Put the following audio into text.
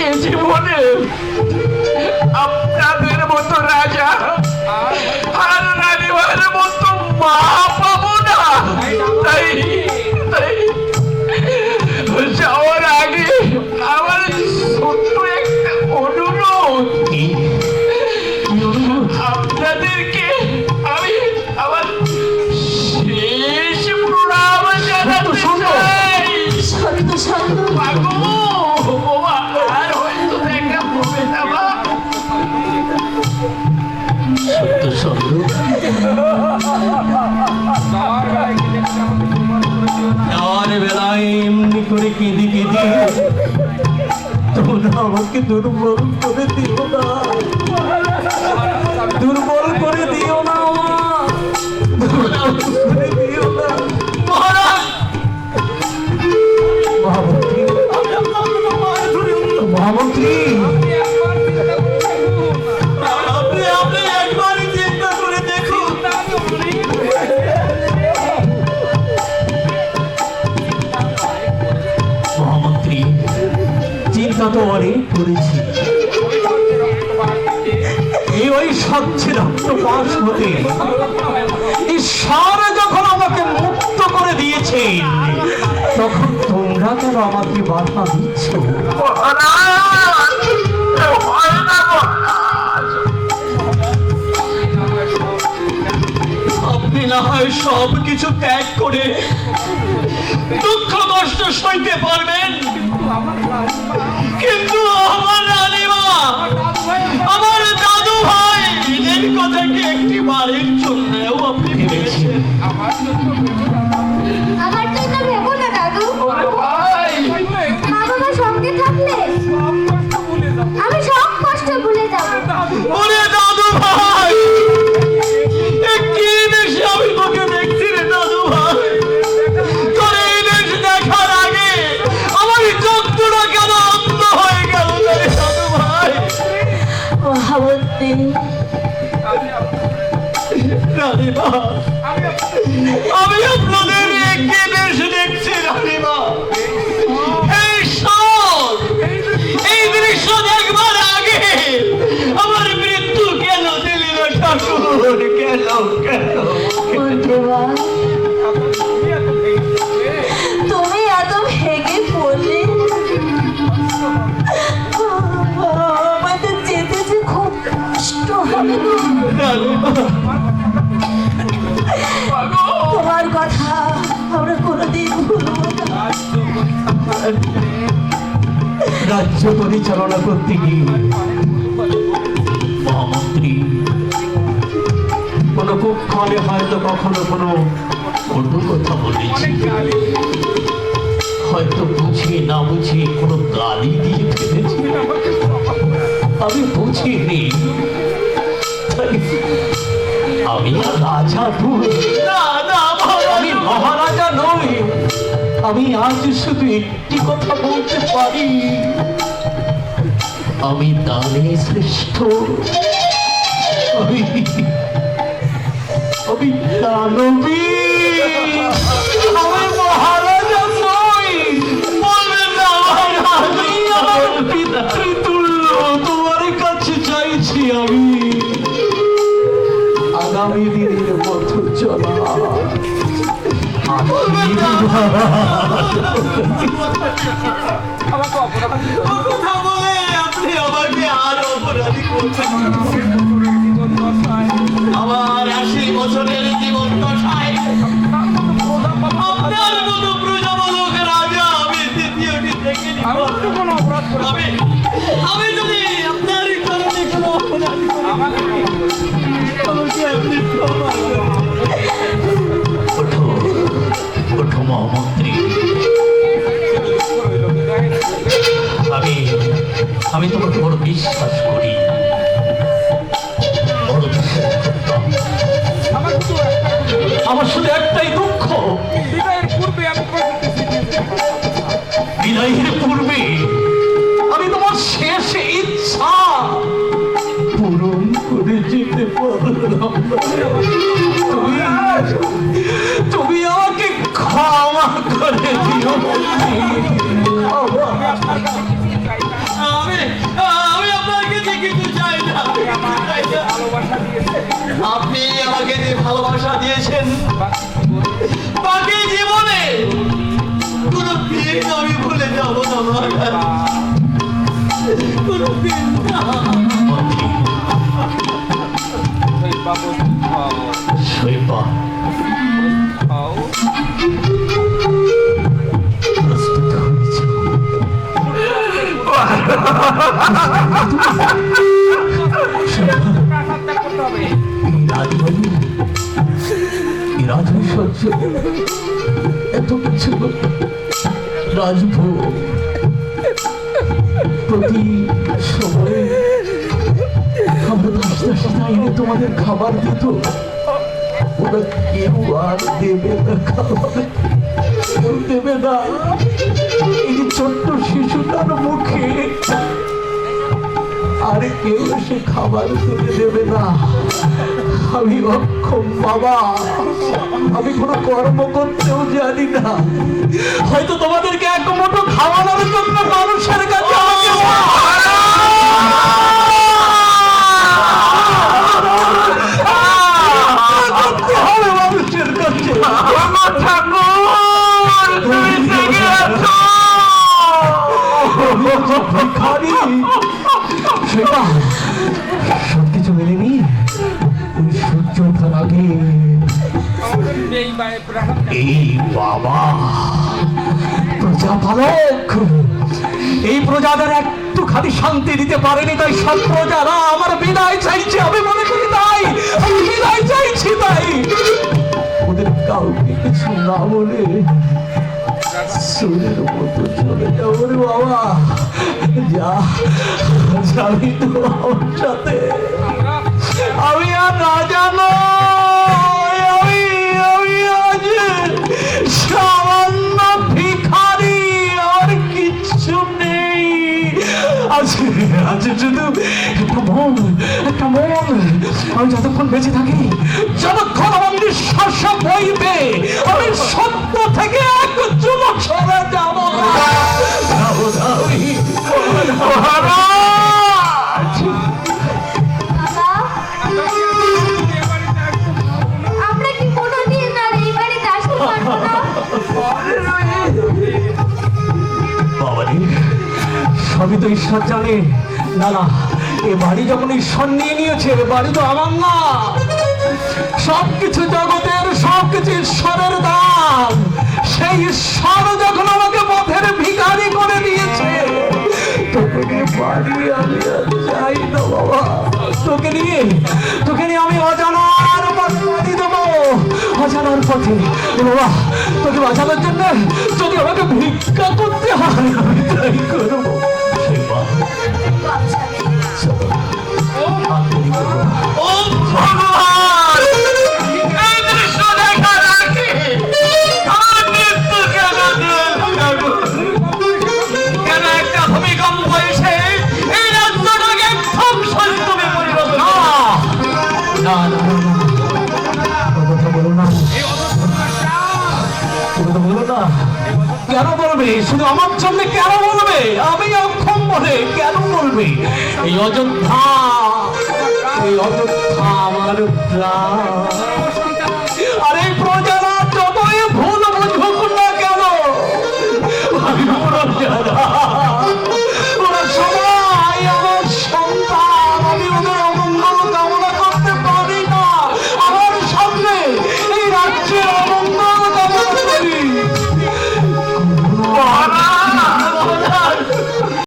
এ জীবনে আপনাদের মতো রাজা আর রানীমার মতো মা পাবো না। তাই যাওয়ার আগে আমার ছোট্ট একটা অনুরোধ, আপনাদেরকে আমি আমার শেষ প্রণাম জানাতে চাই। মাগো, আর হয়তো দেখা হবে না মা। যাওয়ার বেলায় এমনি করে কেঁদে কেঁদে তোমরা আমাকে দুর্বল করে দিও না, দুর্বল করে দিও না, দুর্বল করে দিও না মহারাজ। মহামন্ত্রী, আপনি একবারই চিন্তা করে দেখুন। মহামন্ত্রী, চিন্তা তো অনেক করেছি। এই ওই স্বচ্ছ রক্তপাত হতে ঈশ্বর যখন আমাকে মুক্ত করে দিয়েছেন, তখন তোমরা কেন আমাকে বাধা দিচ্ছ? আপনি না হয় সব কিছু ত্যাগ করে দুঃখ কষ্ট সইতে পারবেন, কিন্তু আমার রানীমা, আমার দাদু ভাই, এদের কথা কি একটি বারের জন্যও আপনি ভেবেছেন? আমার জন্য ভেবো না দাদু। মা বাবা সঙ্গে থাকলে আমি সব কষ্ট ভুলে যাবো। ওরে দাদু ভাই, কি দেশে আমি তোকে দেখছি রে দাদু ভাই। তোর এই দেশ দেখার আগে আমার চোখটা কেন অন্ধ হয়ে গেল রে দাদু ভাই। রানীমা, আমি আপনাদের একই দেশ দেখছি রানীমা। এই দৃশ্য দেখবার আগে আমার মৃত্যু কেন দিলি না ঠাকুর? কেন কেন তুমি এত ভেঙে পড়লে আমাদের যেতে যে খুব কষ্ট হবে। তোমার কথা আমরা কোনোদিন ভুলবো না। রাজ্য পরিচালনা করতে গিয়ে মহামন্ত্রী কোনো কুক্ষণে হয়তো কখনো কোনো অন্য কথা বলেছি, হয়তো বুঝিয়ে না বুঝিয়ে কোনো গালি দিয়ে ফেলেছি, আমি বুঝিনি। আমি রাজা নই, আমি মহারাজা নই। আমি আজ শুধু একটি কথা বলতে পারি, আমি দানে শ্রেষ্ঠ, আমি দানবী, আমি মহারাজা নই। বলবেন না আমি আমার পিতৃতুল্য তোমার কাছে চাইছি। আমি আগামী দিনের পথ চলা কথা বলে আপনি আমাকে আর অপরাধী করছেন। আমার 80 বছরের জীবন দশায় আপনার মতো প্রজাবলক রাজা আমি দ্বিতীয়টি দেখিনি। আমি যদি আপনার কারণে কোনো অপরাধী করি, আমাকে আপনি ক্ষমা করুন। ওঠো মহামন্ত্রী, আমি তোমাকে বড় বিশ্বাস করি, বড় বিশ্বাস করতাম। আমার শুধু একটাই দুঃখ, বিদায়ের পূর্বে আমি তোমার শেষ ইচ্ছা পূরণ করে যেতে পারলাম। তুমি আমাকে ক্ষমা করে দিও। দিয়েছেন বাকি জীবনে কোনো দিন আমি ভুলে যাব না মহারাজ, কোনো দিন না। শৈবা প্রস্তুত হয়েছে। রাজসহ্য এত কিছু রাজভোগ প্রতি সময়ে আমরা দাসদাসীরা এনে তোমাদের খাবার দিত, ওরা কেউ আর দেবে না খাবার, কেউ দেবে না। এই যে ছোট্ট শিশুটার মুখে আর কেউ সে খাবার তুলে দেবে না। আমি অক্ষম বাবা, আমি কোনো কর্ম করতেও জানি না। হয়তো তোমাদেরকে এক মুঠো খাওয়ানোর জন্য মানুষের কাছে আমাকে করতে হবে, মানুষের কাছে। ভিখারি সেটা সবকিছু মেনে নি সূর্য ওঠার আগে এই বাবা প্রজাপালক এই প্রজাদের একটুখানি শান্তি দিতে পারেনি, তাই সব প্রজারা আমার বিদায় চাইছে। আমি মনে করি তাই আমি বিদায় চাইছি, তাই ওদের কাউকে কিছু না বলে সুরের মতো চলে যাবো রে বাবা। যা যাবি তো আমার সাথে, আমি আর রাজা নই, আমি আজ সামান্য ভিখারি, আর কিচ্ছু নেই। আছে শুধু একটা মন। আমি যতক্ষণ বেঁচে থাকি, যতক্ষণ আমার নিঃশ্বাস বইবে, আমি সত্য থেকে এক চুলো সরে যাব না। আমরা কি কোনোদিন আর এই বাড়িতে আসতে পারবো না? বাবারে সবই তো ঈশ্বর জানে। না না, এ বাড়ি যখন ঈশ্বর নিয়ে নিয়েছে, এ বাড়ি তো আমার না। সবকিছু জগতের সবকিছু ঈশ্বরের দান। সেই ঈশ্বর যখন আমাকে পথের ভিখারি করে দিয়েছে, তখন এ বাড়ি আমি আর চাই না বাবা। তোকে নিয়ে আমি অজানার পথে বাড়ি দেবো, অজানার পথে। বাবা তোকে বাঁচানোর জন্য যদি আমাকে ভিক্ষা করতে হয়, আমি তাই করবো। ও ভগবান, এই দৃশ্য দেখার আগে আমার মৃত্যু কেন একটা ভূমিকম্প এসে এই রাজ্যটাকে ধ্বংসস্তূপে পরিণত। না না কথা বলো না, কথা বলো না। কেন বলবে? শুধু আমার জন্য কেন বলবে? আমি অক্ষম বলে কেন বলবে? এই অযোধ্যা আমার প্রাণ। আর এই প্রজারা যতই ভুল বুঝুক না কেন, আমি প্রজারা